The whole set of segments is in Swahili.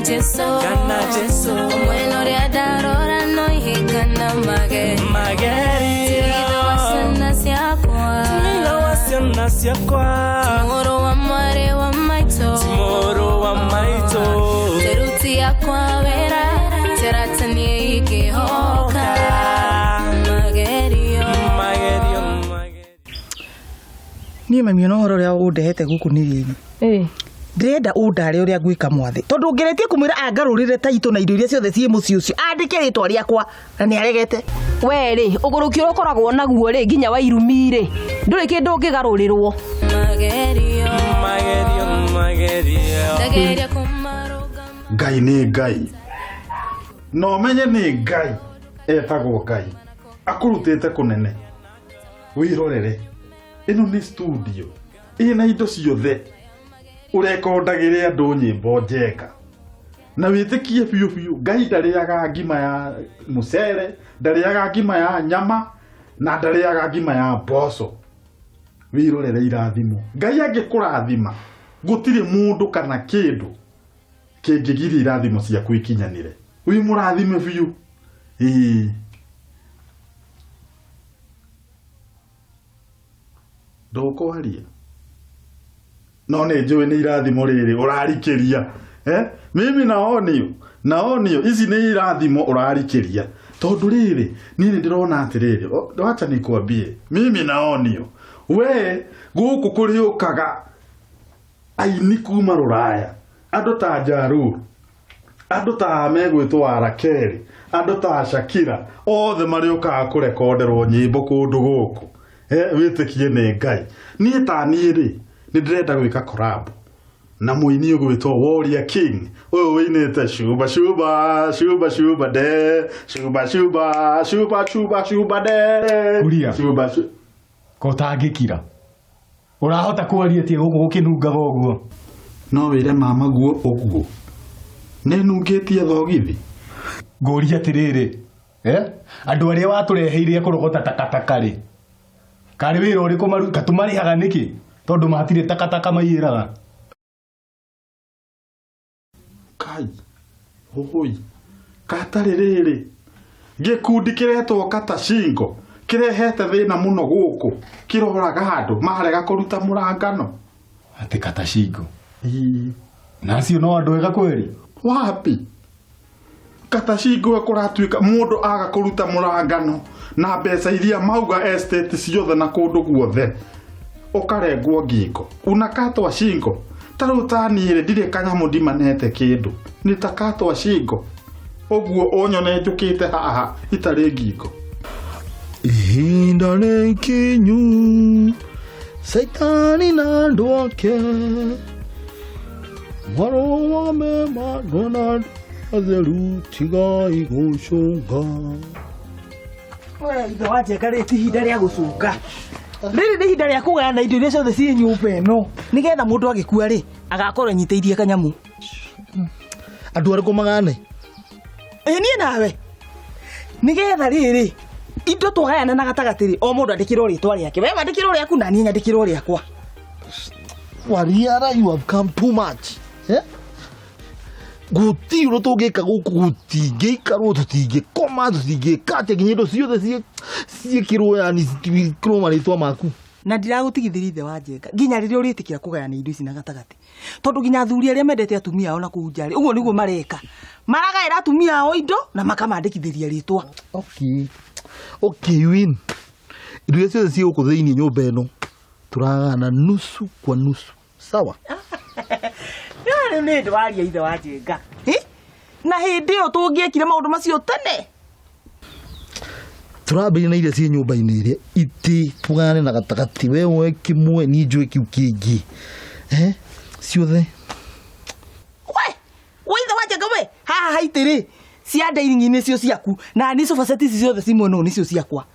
jeso Bueno ria darora no hikana Magerio Tirido wasana siakwa Moro wa mare wa maito Teruti yakwa vera Teratani iki hoka Magerio Ni mami no horo ria undehete guku ni rini Ndenda undare uria gwika mwathe tondu ngeretie kumwira angarurire taito na indo iria ciothe cie muci ucio andike ritwa riakwa na ni aregete we ri ugurukiro koragwo naguo ri nginya wa irumi ri nduri kindu ngigarurirwo Magerio kumaroga Ngai ni Ngai no menye ni Ngai etagwo Ngai akurutite kunene wirorere ino ni studio ina indo ciothe urekondagire andu nyimbo njega na witikie biu biu Ngai ndariaga ngima ya mucere ndariaga ngima ya nyama na ndariaga ngima ya mboco wirorere irathimo Ngai angikurathima gutire mundu kana kindu kingigiri irathimo cia kwikinyanire wi murathime biu ndokwaria no ne njui ni irathimo riri urarikiria mimi naonio ici ni irathimo urarikiria tondu riri ni ndirona atiriri wacha nikwambie mimi naonio we guku kuriukaga aini kuma ruraya andu ta Jaru andu ta megwitwo Arakeri andu ta Shakira othe mariukaga kurekonderwo nyimbo kundu guku witikie ni Ngai nie ta nie ri ni ndirenda gwika collab na muini ugwitwo Warrior King uyu winite shuba de shuba de kuria ko tangikira urahota kwaria tie guku gukinungaga uguo no wire mama guo uguo nenungitie thogithi nguria tiriri andu aria watureheire kurogota takataka ri kari wira uriku maruka tumarihaga niki tondu matire takataka maiyiraga Kai hoi katari riri gikundi kiretwo Katashingo kirehete thina muno guku kiroraga andu marega kuruta murangano ati Katashingo nacio no andu ega kweri wapi Katashingo kuratuika mundu aga kuruta murangano na mbeca iria mauga estate ciothe na kundu guothe ukarengwo ngingo unakatwa shingo tarutanire ndire kanyamu ndimanete kindu nitakatwa shingo oguo onyone njukite haha itari ngingo ihinda ni kinyu Saitani na ndoke mwaro wa mema Donald atheru tiga igucunga we ithe wajeka ri tihinda ria gucunga riri ni hinda ria kugana indo iria ciothe ci nyumba ino nigetha mundu agikua ri agakorwo nyiteirie kanyamu andu ariku magane nie nawe nigetha riri indo twagayana na gatagatiri o mundu andikirwo ritwa riake we wandikirwo riaku na nie nyandikirwo riakwa wariara you have come too much guti ro tugika guku gutingeikarwo tutingikoma tutingikate nginya indo ciothe ciikirwo yani ciikirwo maritwa maku na ndiragutigithiri ithe wa Njenga nginya riria uritikira kugayana indo ici na gatagati tondu nginya athuri aria mendete atumia ao na kuhunjari uguo niguo mareka maragaira atumia ao indo na makamandikithiria ritwa okay win indo icio ciothe ciuku thiini nyumba ino turagana nusu kwa nusu sawa Yari ni ndwaria ithe wa Njenga na hindi yo tungiekire maundu macio tene turambire na iria cie nyumba-ini iria iti tugane na gatagati wewe kimwe ni njui kiu kingi ciothe we ithe wa Njenga we haha haitiri cia ndairingi nicio ciaku na ni sofa set ici ciothe cimwe no nicio ciakwa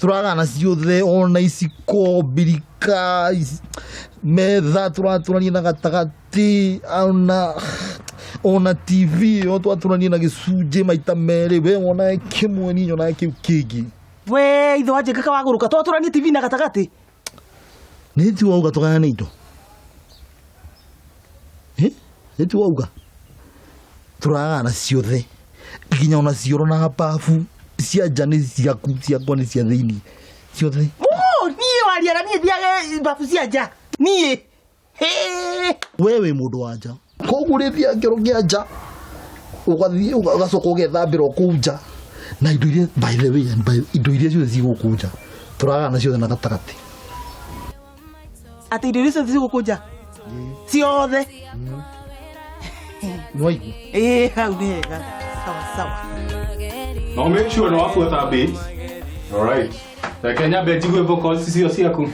turagana ciothe ona iciko birika metha turaturania na gatagati ona TV o twaturania na gicunje maita meri we wona kimwe ni nyona kiu kingi we ithe wa Njenga kawaguruka twaturania TV na gatagati ni ti wauga tugana indo Etu wauga. Turagana ciothe. Nginya ona cioro na bafu cia jani ciaku ciakwa ni cia thiini. Ciothe. Nie wariaga nie thiage bafu cia nja. Nie. Wewe mundu wa nja. Kogurithia ngero gia nja. Ugathie ugacoka ugethambira okunja. Na indo iria by the way indo iria ciothe cigukunja. Turagana ciothe na gatagati. Ati indo iria ciothe cigukunja. Ciothe. Noi. Hau ni wega. Sawa. Now make sure no afuata beat. All right. Kenya beti gwe vocals sio siaku.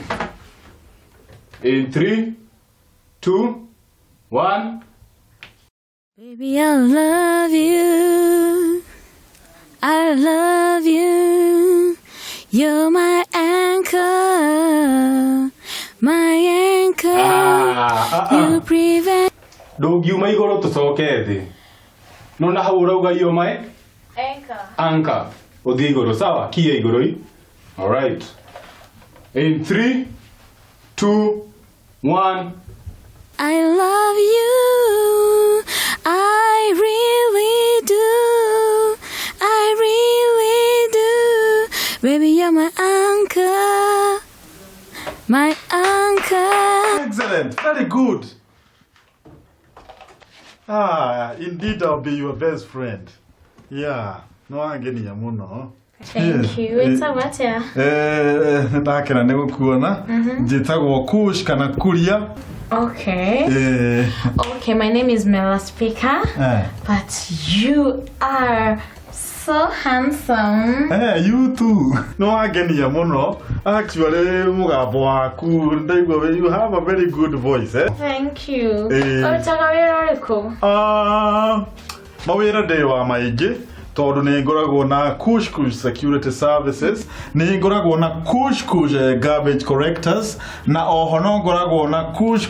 In 3 2 1. Baby, I love you. I love you. You're my anchor. My anchor. You prevent. Dogi umai goro tucoke thi. No na hau urauga iyo mai? Anchor. Uthi iguru sawa? Kia iguru i. All right. In 3 2 1. I love you. I really do. I really do. Baby, you're my anchor. My anchor. Excellent. Very good. Indeed I'll be your best friend. Yeah. No angeni ya muno. Thank you. It's a matter. Ndakira nigukuona. Njitagwo Kush kana Kuria. Okay. Okay, my name is Mela Speaker. But you are so handsome. You too. No angeni ya muno. Actually, mugambo waku ndaigwa you have a very good voice, eh? Thank you. Urutaga wira uriku? Mawira ndi wa maingi. Tondu ni ngoragwo na Kush Security Services, ni ngoragwo na Kush Garbage Collectors, na oho no ngoragwo na Kush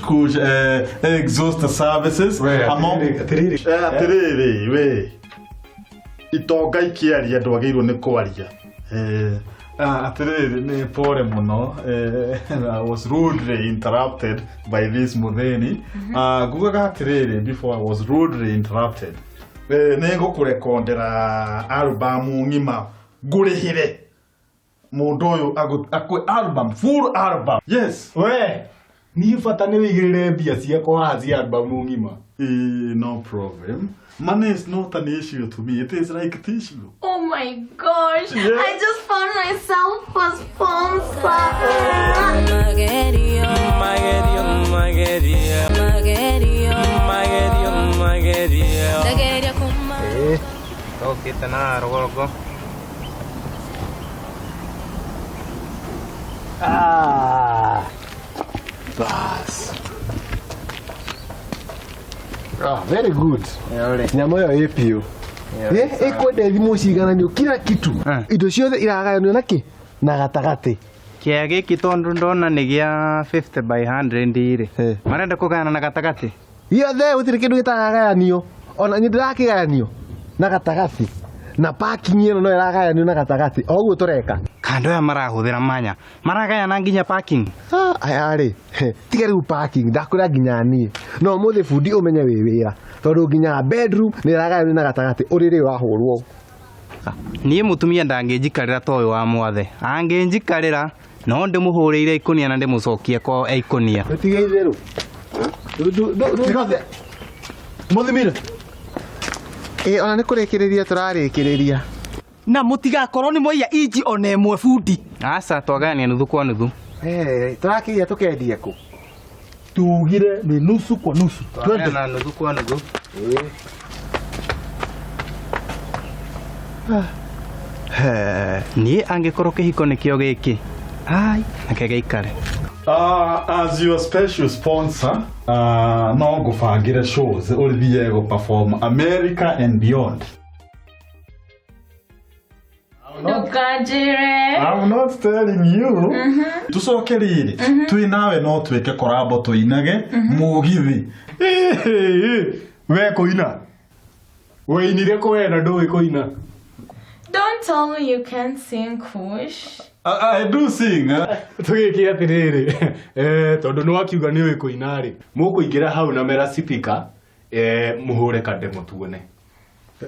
Exhaust Services. Atiriri we itonga ikiaria ndwagirwo ni kwaria. Atiriri ni pore muno. I was rudely interrupted by this mutheni. Gugaga atiriri before I was rudely interrupted. Nego kurekondera album ngima gurihire mundu uyu akwe album full album. Yes We ni fata ni wigirire mbia ciakwa hazi album ngima. No problem. Money is not an issue to me. It is like tissue. Oh my gosh. Yeah. I just found myself a sponsor. Magerio. Okay, tana rogo. Bas. Very good. Nyamo yo EPO. Eko thimo cigana kila kitu. Indo ciothe iragayanio naki na gatagati. Kia giki tondu ndona ni gia 50 by 100 iri. Marenda kugayana na gatagati. Iothe utire kindu gitagayanio. Ona ni ndirakigayanio na gatagati. Na parking ino no iragayanio na gatagati. Oguo tureka. Kando ya marahuthira manya. Maragayana nginya parking. Ayari. Tiga riu parking ndakura nginya ni. No muthi fundi umenye wi wira. Tondu nginya bedroom ni iragayanio na gatagati. Urire wahurwo. Niĩ mutumia ndanginjikarĩra ta ũyũ wa mwathe. Anginjikarĩra no ndĩmũhũrĩire ikonia na ndĩmũcokie ko ikonia. Tiga itherũ. Tiga. Muthimire. Ona nĩ kũrĩkĩrĩria tũrarĩkĩrĩria. Na mutigakorwo ni moya inji ona imwe fundi. Aca twagania nuthu kwa nuthu. Tũrakĩria tũkendia kũ? Tugire ni nusu kwa nusu. Twagania nuthu kwa nuthu. Niĩ angĩkorwo kĩhiko nĩkĩo gĩkĩ. Ai, nake gĩikare. As your special sponsor, no ngũbangĩre shows ũthiĩ go perform America and beyond. I'm not telling you. Tucoke riri twi nawe no twike korabo tuinage mugithi. We kuina. We inire kwenda ndũĩ kuina. Don't tell me you can't sing, Kush. I do sing. Tugĩkĩ atirĩrĩ tondu nĩ wakiuga nĩ ũĩ kuina rĩ mũkũingĩra hau na Mela Speaker muhure kande mutuone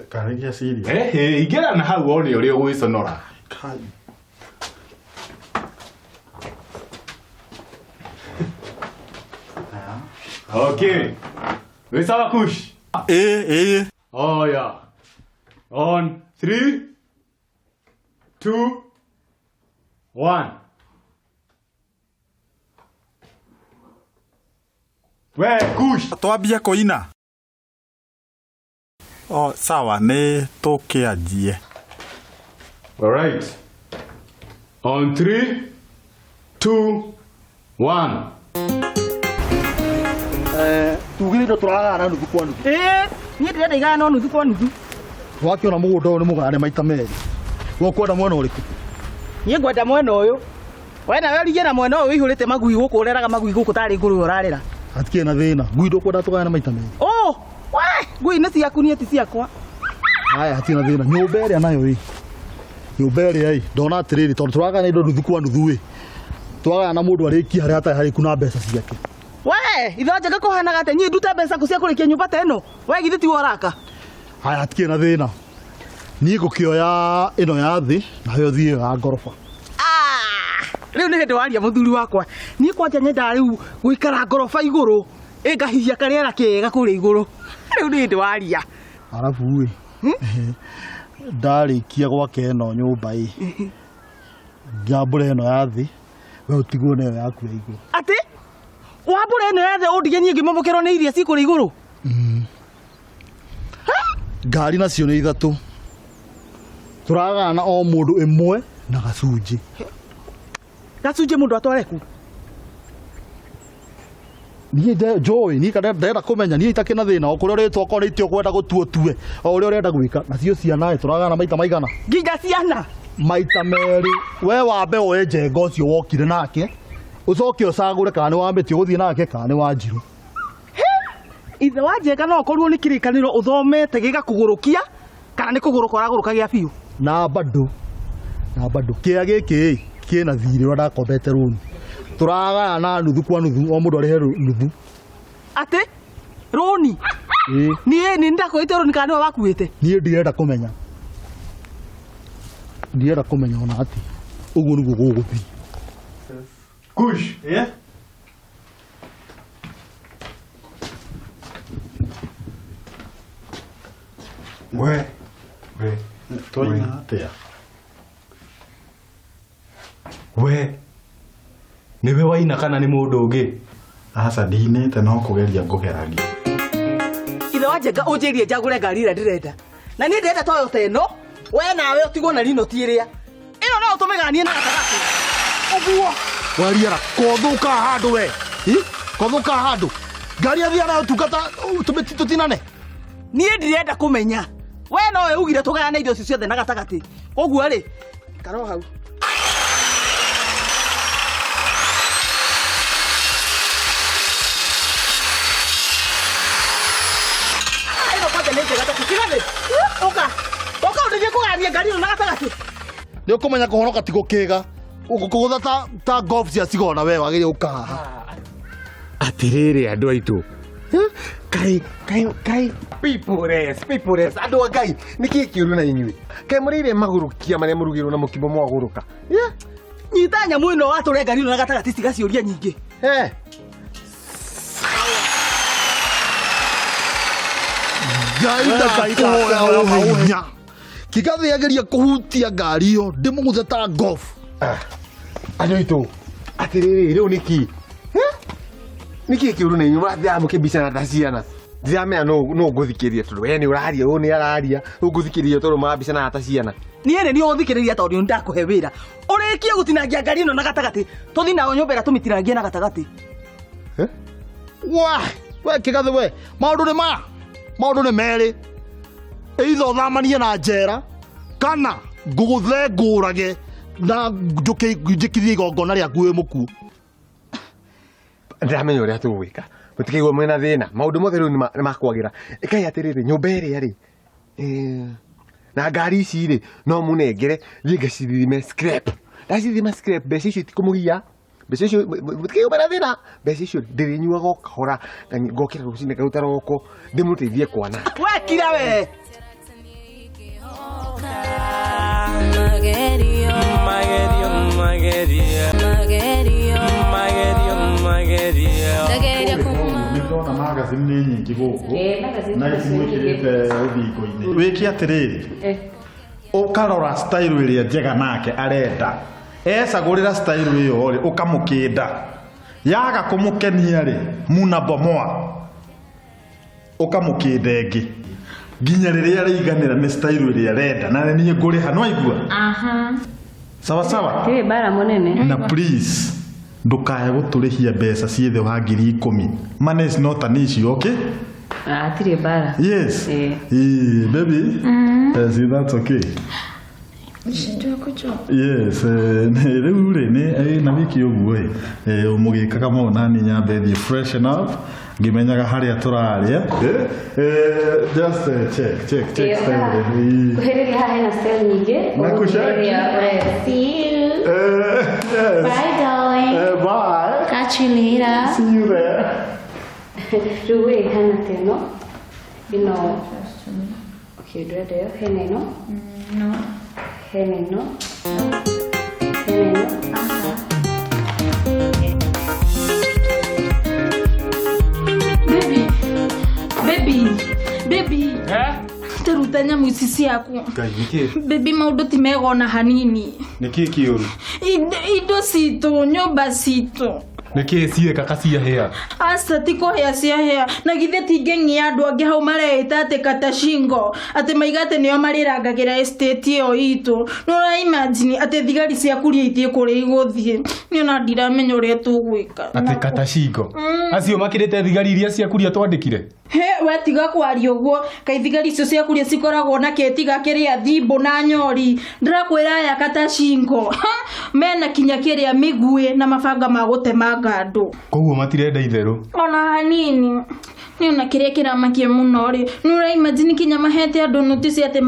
Karagia serious. ingĩra na hau one ũrĩa ũgwĩconora. Kai. Okay. Wĩ sawa Kush? Oya. On 3 2 1. We Kush. Twambia kũina. Sawa nĩ tũkĩanjie. All right. On 3 2 1. tugire ndo turagana nuthu kwa nuthu Niĩ ndĩrenda igana nuthu kwa nuthu. wakiona mũgũnda ũyũ nĩ mũgane maita merĩ wokwenda mwena ũrĩkũ? Niĩ ngwenda mwena ũyũ. We nawe ũrigie na mwena ũyũ ihũrĩte magui gũkũ ũreraga magui gũkũ tarĩ ngũrwe ũrarĩra. hatikĩrĩ na thĩna ngui ndũkwenda tũgane maita merĩ. We ngui nĩ ciaku niĩ ti ciakwa. Haya hatirĩ na thĩna nyũmba ĩrĩa nayo ĩ nyũmba ĩrĩa ĩ ndona atĩrĩrĩ tondũ tũragana indo nuthu kwa nuthu ĩ twagana mũndũ arĩkia harĩa atarĩ harĩku na mbeca ciake. We ithoje gakũhanaga atĩ niĩ ndute mbeca cia kũrĩkia nyũmba ta ĩno. We githĩ ti woraka? Haya hatikĩrĩ na thĩna niĩ ngũkĩoya ĩno ya thĩ nayo thiĩ ya ngoroba. Rĩu nĩ hĩndĩ waria mũthuri wakwa. Niĩ kwanja nyendaga rĩu gũikara ngoroba igũrũ ĩngahihia karĩera kega kũrĩa igũrũ. Rĩu nĩ hĩndĩ waria. Arabu ĩ ndarĩkia gwaka ĩno nyũmba ĩ ngĩambũra ĩno ya thĩ we ũtigwo nayo yaku ya igũrũ. Atĩ wambũra ĩno ya thĩ ũndige niĩ ngĩmomokero nĩ iria cikũrĩa igũrũ. Ngari nacio nĩ ithatũ tũragana o mũndũ ĩmwe na gacunjĩ. Gacunjĩ mũndũ atware ku? Niĩ njũĩ niĩ kana ndĩrenda kũmenya niĩ itakĩ na thĩna o kũrĩa ũrĩtwo okorwo nĩ itio kwenda gũtuotue o ũrĩa ũrenda gwĩka nacio ciana tũragana maita maigana? Nginya ciana maita merĩ. We wambe woe njenga ũcio wokire nake ũcoke ũcagũre kana nĩ wambĩtie gũthiĩ nake kana nĩ Wanjirũ. Ithe wa njenga no ũkorwo nĩ kĩrĩkanĩro ũthomete gĩgakũgũrũkia kana nĩ kũgũrũka ũragũrũkagia biũ. Na bado kĩa gĩkĩ kĩna thirĩ ũrĩa ndakombete rũni tũragana nuthu kwa nuthu o mũndũ arĩhe nuthu. Atĩ rũni niĩ ndakwĩte rũni kana nĩwe wakuĩte? Niĩ ndirenda kũmenya ona atĩ ũguo nĩguo gũgũthiĩ. Kush. We tũina atĩa? We nĩwe waina kana nĩ mũndũ ũngĩ? Aca ndinĩte no kũgeria ngũgeragia. Ithe wa njenga ũnjĩrie njagũre ngari ĩrĩa ndĩrenda. Na niĩ ndĩrenda Toyota ĩno. We nawe ũtigwo na rino ti ĩrĩa. Ĩno no ũtũmĩganie na gatagatĩ. Ũguo. Wariara kothũka handũ we. Kothũka handũ. Ngari athia nayo tungata tũtinane. Niĩ ndirenda kũmenya. We nowe ugire tũgayane indo icio ciothe na gatagatĩ. Ũguo rĩ karo hau. Oka ũndeithie kũgayania ngari ĩno na gatagatĩ. Nĩ ũkũmenya kũhonoka ti gũkĩga ũgũkũgũtha ta golf cia cigona we wagĩrĩire gũkahaha. Atĩrĩrĩ andũ aitũ kai pipures andũ a Ngai nĩkĩ kĩũru na inyuĩ kai mũrĩire magũrũkia marĩa mũrugĩrwo na mũkimbo mwagũrũka. Nyita nyamũ ĩno watũre ngari ĩno na gatagatĩ cigaciũria nyingĩ. Ngai ndakũhoya ũhinya kĩgathĩagĩria kũhutia ngari ĩyo ndĩmũgũthe ta golf. Andũ aitũ atĩrĩrĩ rĩu nĩkĩ kĩũru na inyuĩ mũrathiaga mũkĩmbicana ta ciana. Ndiramenya no ngũthikĩria tondũ we nĩ ũraria ũyũ nĩ araria ũngũthikĩria tondũ marabicana ta ciana. Niĩ nĩ ũthikĩrĩria tondũ ndakũhe wĩra ũrĩkie gũtinangia ngari ĩno na gatagatĩ tũthiĩ nayo nyũmba ĩrĩa tũmĩtinangie na gatagatĩ. We kĩgathĩ we maũndũ nĩ merĩ either ũthamanie na njera kana ngũgũthe ngũrage na njĩkithie igongona rĩaku wĩ mũkuũ. Ndiramenya ũrĩa tũgwĩka mũtikĩigua mwĩna thĩna maũndũ mothe rĩu nĩ makwagĩra. Ĩkai atĩrĩrĩ nyũmba ĩrĩa rĩ na ngari ici rĩ no mũnengere thiĩ ngacithime scrap. Ndacithima scrap mbeca icio itikũmũgia Besisho butike bara thina. Besisho ndirinyua gokora ngokira rucine karuta roko ndimuteithie kwana. Wekira we. Magerio, Magerio, Magerio, Magerio, Magerio, Magerio. Ndona magazine ni nyingi guku. Na isimwikirite thiko-ini. Wiki atiriri. Ukarora style iria njega nake arenda. Ecagurira style iyo ri ukamukenda. Yaga kumukenia ri muna bomoa. Ukamukenda ingi. Ginya riria riganira ni style iria arenda na ni nguri hano aigua. Sawa sawa. Bara munene. Na please ndukaye guturihia mbeca ciethe wa 10,000. Money is not an issue, okay? Tire bara. Yes. Baby. See, that's okay. Yes, riu ri ni na wiki uguo umugikaga mona ni nyambe thi freshen up ngimenyaga haria turaria just check style Kuhereria hena style nyingi. See you. Bye, darling. Bye. Catch you later. See you there. Ruwe hena teno. Okay, dede hena no. No. Hena no. Baby. Taruta nyamu ici yaku. Baby maundu ti megona hanini. Niki kiuru. Indo citu, nyumba citu. Niki cie kaka cia hea. Asa tiko hea cia hea. Na githe tingengi andu angi hau mareita ati katashingo. Ati maigate nio mariragagira estate iyo itu. No imagine ati thigari cia kuria itie kuri iguthie. Ni ona ndiramenya uria tugwika. Ati katashingo. Acio makirite thigari iria cia kuria twandikire. He wetiga kwaria uguo kaithigari icio cia kuria cikoragwo na ketiga kiria thimbo na nyori ndirakwira ya katashingo mena kinya kiria migue na mabanga ma gutemanga andu koguo matirenda itheru ona hanini ni ona kiria kiramakie muno ri nura imagine kinya mahete andu notice ati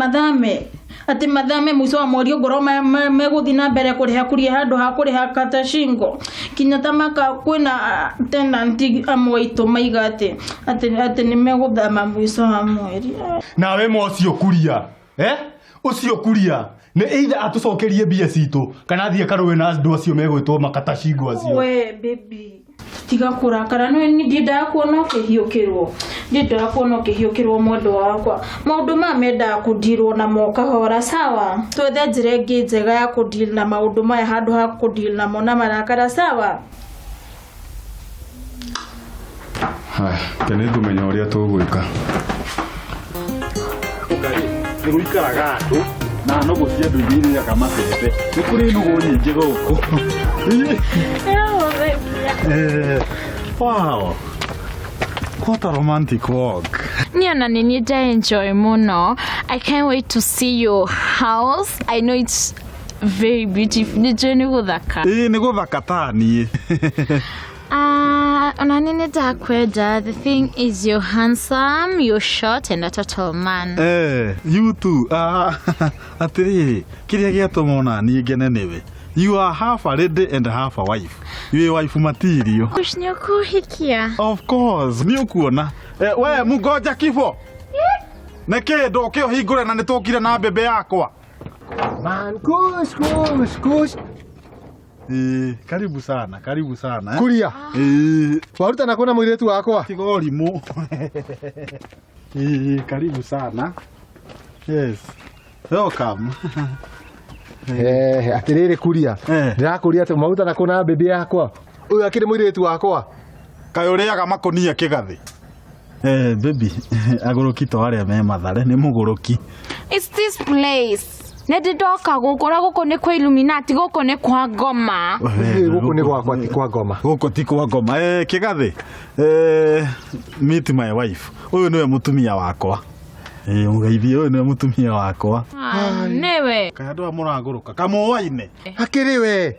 mathame mwiso wa mweri ngoro meguthi na mbere kuriha kuria handu ha kuriha katashingo kinya tamaka kwina tenanti amwaito maigate ati ni meguthama mwiso wa mweri nawe mocio kuria ucio kuria ni either atucokerie mbia citu kana thie karuwe na andu acio megwitwo makatashingo acio we baby tiga kurakara no ni ndida kuona ukihiukirwo mwendo wakwa maundu ma menda kudirwo na moka hora sawa twethe njira ingi njega ya kudeal na maundu maya handu ha kudeal na mona marakara sawa kene tumenya uria tugwika Ni guikaraga andu na no gucie andu ithiri kama bebe ni kuri nugu nyingi guku wow what a romantic walk. Niona nini enjoy muno. I can't wait to see your house. I know it's very beautiful. Ni journey guthaka. Ni guthaka tani. Ona nini kwenda. The thing is you're handsome, you're short and a total man. You too. Atiri, kiria giatumona ni ngene niwe. You are half a lady and half a wife. You are wife material. Kuhikia. Of course, ni ukuona. We mugoja kifo. Neke ndoke hingure na nitokire na bebe yakwa. Man, kush. Karibu sana. Kuria. Waruta na kuona mwiretu wakwa. Tigorimu. Karibu sana. Yes. Welcome. Atiriri kuria. Ndirakuria ati maruta na kuona bebe yakwa. Uyu akiri mwiretu wakwa. Kayuriaga makonia kigathi. Baby, agoroki to aria me mathare ni mugoroki. It's this place. Nedidoka gukora guko ni kwa Illuminati guko ni kwa ngoma. Guko ni gwakwa ti kwa ngoma. Guko ti kwa ngoma. Kigathi. Meet my wife. Uyu niwe mutumia wakwa. Mugaithie uyu niwe mutumia wakwa. Newe. Kandu amuraguruka. Kamuwaine. Akiriwe.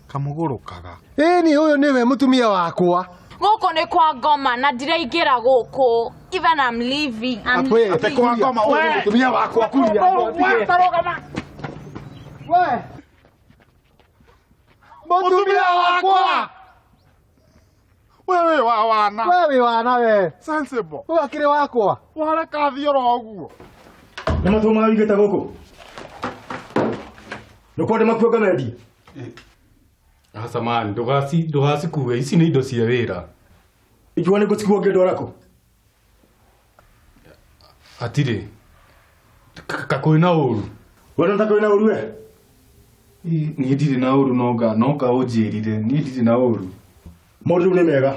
Kamugurukaga. Ni uyu niwe mutumia wakwa. Guko ni kwa ngoma na ndiraingira guko. Even I'm leaving. Ate kwa ngoma wewe mutumia wakwa kuria. Mutumia wakwa. Wewe wa wana. Wewe wana we. Sensible. Wewe akiri wakwa. Wala kathi oro guo. Nima tuma wigeta goko. Nukwade makuwa gamedi. Asa man, ndugasi kuwe ici nĩ indo cia wĩra. Ikiwa nĩ gũtikuo ngendo rako. Atire. Kakoi na ũru. Wewe unataka kwenda ũru we? Niĩ ndirĩ na ũru noka ũnjĩrire. Niĩ ndirĩ na ũru. Maũndũ nĩ mega.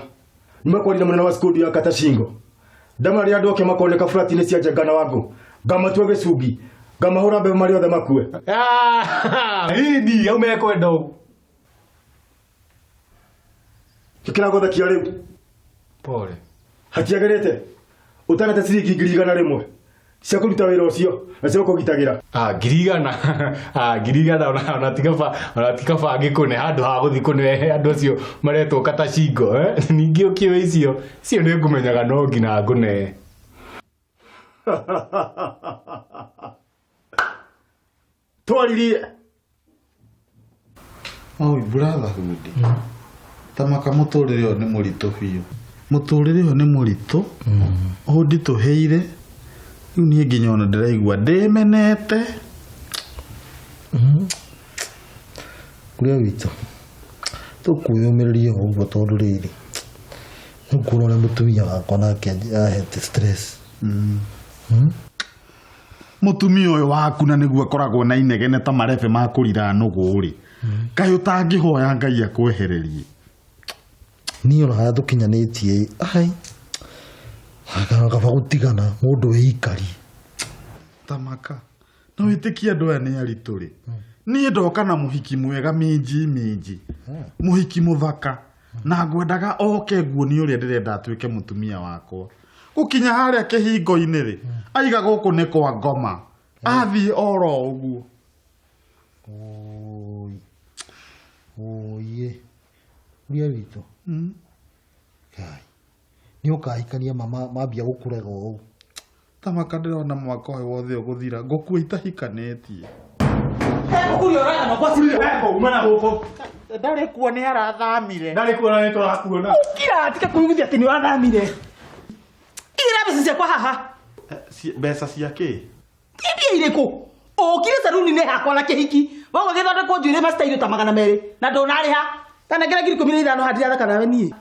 Nimekwenda mũnene wa skodi ya Katashingo. Ndamari andũ ake makoneka flatine cia Jagana wangu. Ngamatua gĩcungi. Ngamahũra mbembe marĩ othe makue. Ni au mekwenda ũguo. Kĩkĩra gothakia rĩu. Pole. Hatiagerete. Utanate ciringi 100 cia kũruta wĩra ũcio na cia kũgitagĩra. Ngirigana ona tikaba ngĩkũne handũ ha gũthi kũne andũ acio maretwo Katashingo ningĩ ũkĩoe icio nĩ ngũmenyaga no nginya ngũne. Twaririe. Oi brother hudi. Tamaka mũtũrĩre ũyũ nĩ mũritũ biũ. Mũtũrĩre ũyũ nĩ mũritũ. Nditũheire. Rĩu niĩ nginya ona ndĩraigua ndĩmenete. Kuria witũ. Tũkwĩyũmĩrĩria ũguo tondũ rĩrĩ. Nĩngũrora mũtumia wakwa nake ahete stress. Mũtumia ũyũ waku na nĩguo akoragwo na inegene ta marebe ma kũrira nũgũ rĩ. Kaĩ ũtangĩhoya Ngai akwehererie. Niĩ ona harĩa tũkinyanĩtie ai. Kaba gũtigana mũndũ wĩikari. Tamaka. No wĩtĩkie andũ aya nĩ aritũ rĩ. Niĩ ndoka na mũhiki mwega minji. Mũhiki mũthaka. Na ngwendaga oke nguonie ũrĩa ndĩrenda atuĩke mũtumia wakwa. Gũkinya harĩa kĩhingo-inĩ rĩ. Aiga gũkũ nĩ kwa ngoma. Athiĩ oro ũguo. Oye. Kuria witũ. Kai. Nĩ ũkahikania mambia gũkũrega ũũ. Tamaka ndĩrona mwaka ũyũ wothe ũgũthira ngũkua itahikanĩtie. Kuria raya mabasi Umana gũkũ. ndarĩ kuo nĩ arathamire. Ndarĩ kuona nĩ tũrakuona. Kira atika kuiguthia atĩ nĩ wathamire. Ira mbeca ciakwa haha. Mbeca cia kĩ? Imbia irĩkũ? Ũkire saruni-inĩ hakwa na kĩhiki. Wauga gĩthondekwo njuĩrĩ mastairũ ta 200 na ndũnarĩha. Tanengera 15,000 handirathaka nawe niĩ.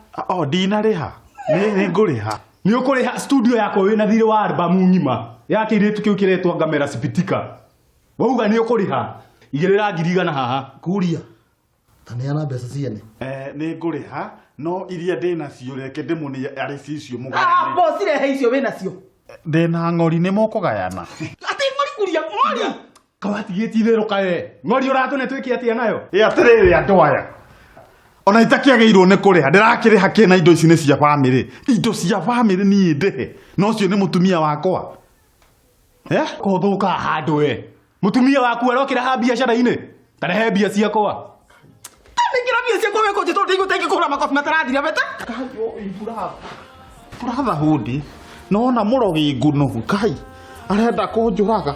Ndinarĩha. Nĩ ngũrĩha. Nĩ ũkũrĩha studio yako wĩna thirĩ wa albamu ng'ima ya kĩirĩtu kĩu kĩretwo Ngamera Sipitika. Wauga nĩ ũkũrĩha. Igĩrĩra 100 haha. Kuria. Taneana mbeca ciene. Nĩ ngũrĩha no iria ndĩnacio reke ndĩmuonie arĩ cicio mũgayane. Boss rehe icio wĩnacio. Ndĩna ng'ori nĩ mũkũgayana. Atĩ ng'ori kuria ng'ori. Kawatigĩti itherũka we. Ng'ori ũratũne twĩke atĩa nayo? Atĩrĩrĩ andũ aya. Ona itakĩagĩirwo nĩ kũrĩha ndĩrakĩrĩha kĩna indo ici nĩ cia bamĩrĩ. Indo cia bamĩrĩ niĩ ndĩhe. No ũcio nĩ mũtumia wakwa. Kũthũka handũ we. Mũtumia waku arokĩra ha biacara-inĩ. Tarehe mbia ciakwa. Nĩngĩra mbia ciakwa weko njĩtwo ndĩgũteithia kũgũra makobi matarathira bete. Brother hudi. Nona mũrogi nguno Ngai. Arenda kũnjũraga.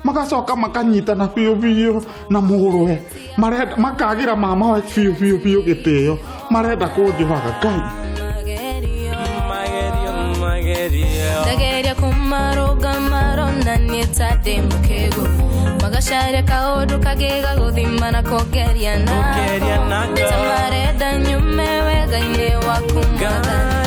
Magacoka makanyitana biũ na mũrũwe. Makagĩra mama wa biũ gĩtĩo. Marenda kũnjũraga Ngai. Ndageria kumaroga marona nietade mukego magashare kaodo kagega guthima na kogeriana tamareda nyume wega ine wakumagana